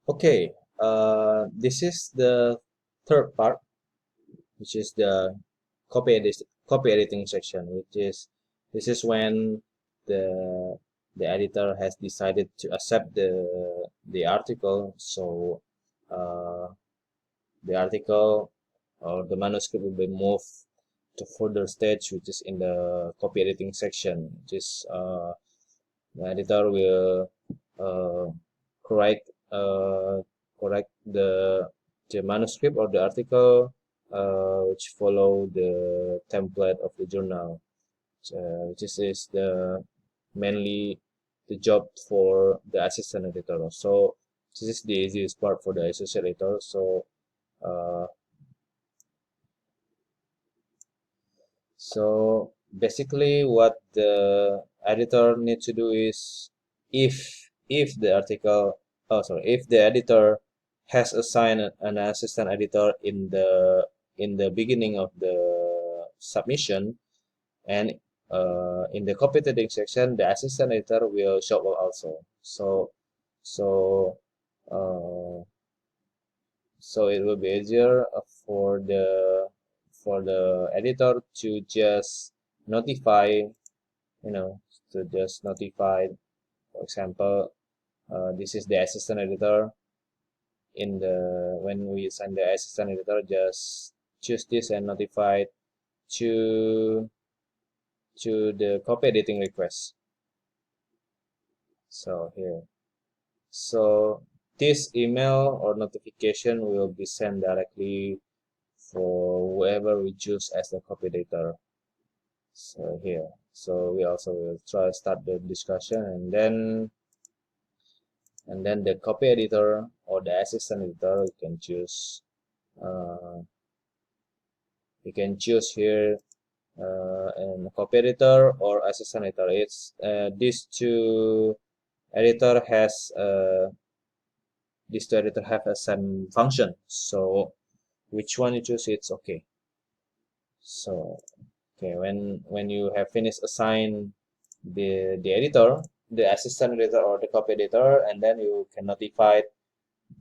Okay, this is the third part, which is the copy editing section, which is this is when the the editor has decided to accept the article. So uh, the article or the manuscript will be moved to further stage, which is in the copy editing section, which is the editor will uh, correct correct the manuscript or the article which follow the template of the journal, which is the mainly the job for the assistant editor. So this is the easiest part for the associate editor. Uh, so basically, what the editor needs to do is if the article, oh sorry, if the editor has assigned an assistant editor in the beginning of the submission, and in the copy editing section, the assistant editor will show up also. So uh, so it will be easier for the editor to just notify, to just notify, for example, this is the assistant editor. In the when we assign the assistant editor, just choose this and notify to the copy editing request. So here, so this email or notification will be sent directly for whoever we choose as the copy editor. So here, so we also will try to start the discussion, and then the copy editor or the assistant editor uh, you can choose here, and copy editor or assistant editor. It's these two editor has these two editor have a same function. So which one you choose, it's okay. So okay, when you have finished assign the editor, the assistant editor or the copy editor, and then you can notify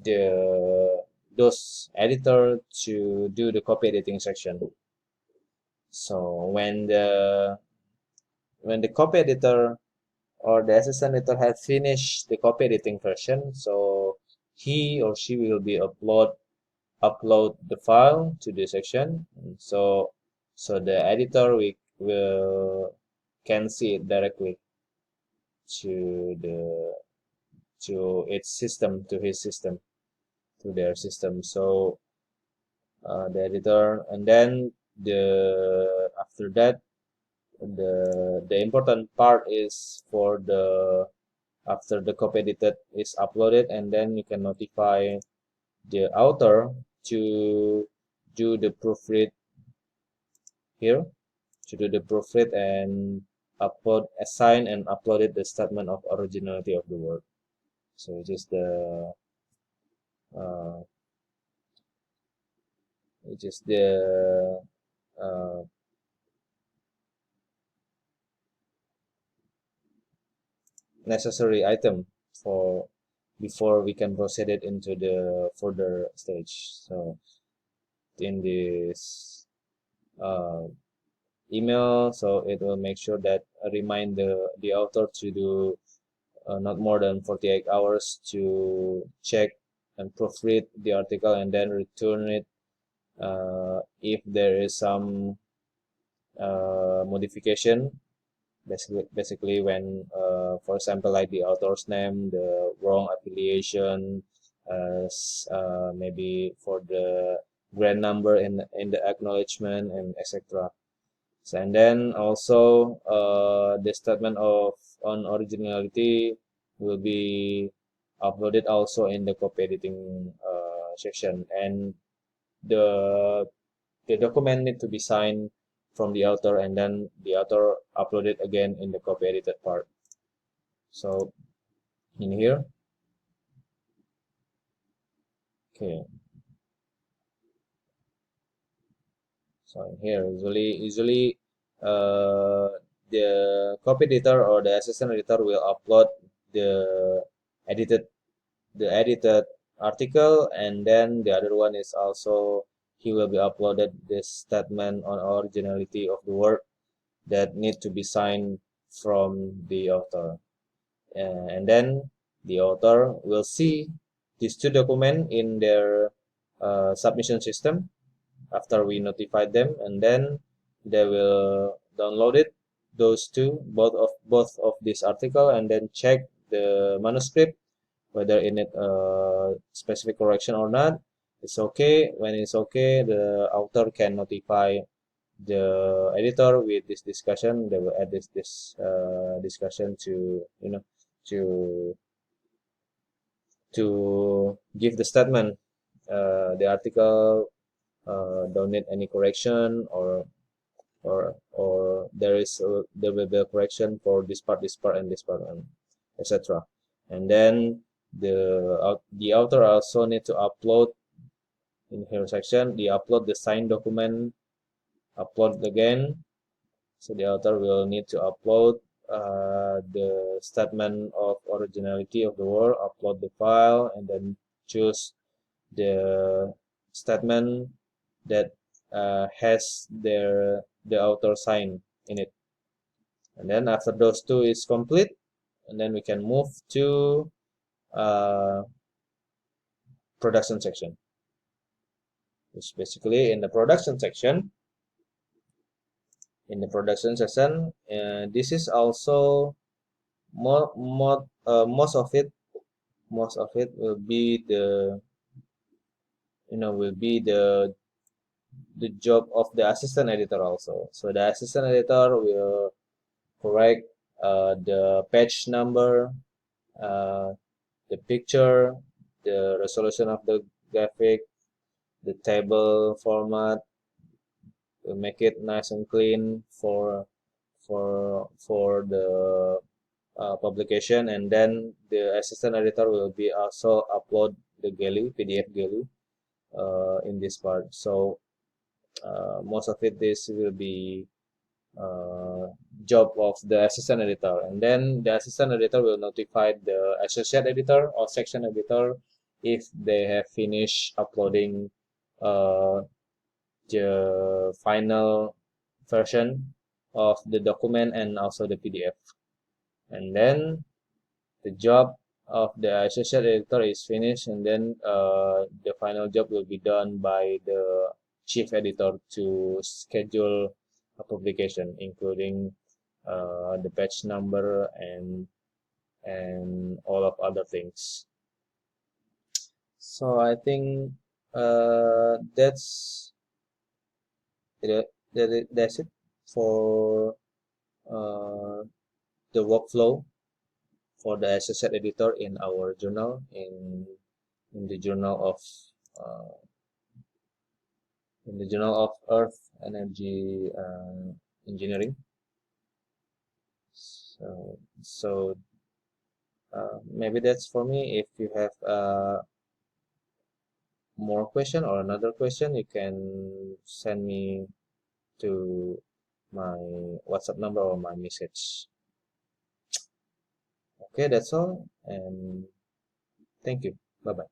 the those editor to do the copy editing section. So when the copy editor or the assistant editor has finished the copy editing version, so he or she will be upload the file to the section. So the editor will can see it directly to the to its system, to his system, to their system. So the editor, and then the after that, the important part is for the after the copy edited is uploaded, and then you can notify the author to do the proofread here, to do the proofread and assign and uploaded the statement of originality of the work. So it is uh, the uh, necessary item for before we can proceed it into the further stage. So in this uh, email, so it will make sure that remind the author to do not more than 48 hours to check and proofread the article and then return it if there is some modification. Basically when, for example, like the author's name, the wrong affiliation, maybe for the grant number in the acknowledgement, and etc. So, and then also the statement of on originality will be uploaded also in the copy editing section, and the the document need to be signed from the author, and then the author uploaded again in the copy edited part. So in here, okay. So in here, usually the copy editor or the assistant editor will upload the edited the edited article, and then the other one is also he will be uploaded this statement on originality of the work that need to be signed from the author. And then the author will see these two documents in their submission system after we notify them, and then they will download it, those two, both of this article, and then check the manuscript whether in it specific correction or not. It's okay. When it's okay, the author can notify the editor with this discussion. They will add this discussion to to give the statement. The article don't need any correction, or there will be a correction for this part, and this part, and etc. And then the author also need to upload in here section. The upload the signed document, upload again. So the author will need to upload the statement of originality of the work, upload the file, and then choose the statement that has the author sign in it. And then after those two is complete, and then we can move to uh, production section. Which basically in the production section, this is also most of it will be the job of the assistant editor also. So the assistant editor will correct the page number, uh, the picture, the resolution of the graphic, the table format, will make it nice and clean for the publication. And then the assistant editor will be also upload the galley PDF galley in this part. So most of it this will be job of the assistant editor, and then the assistant editor will notify the associate editor or section editor if they have finished uploading uh, the final version of the document and also the PDF. And then the job of the associate editor is finished, and then the final job will be done by the chief editor to schedule a publication, including the batch number and all of other things. So I think that's it for uh, the workflow for the associate editor in our journal, in the journal of uh, Earth Energy Engineering. So maybe that's for me. If you have more question or another question, you can send me to my WhatsApp number or my message. Okay, that's all, and thank you. Bye bye.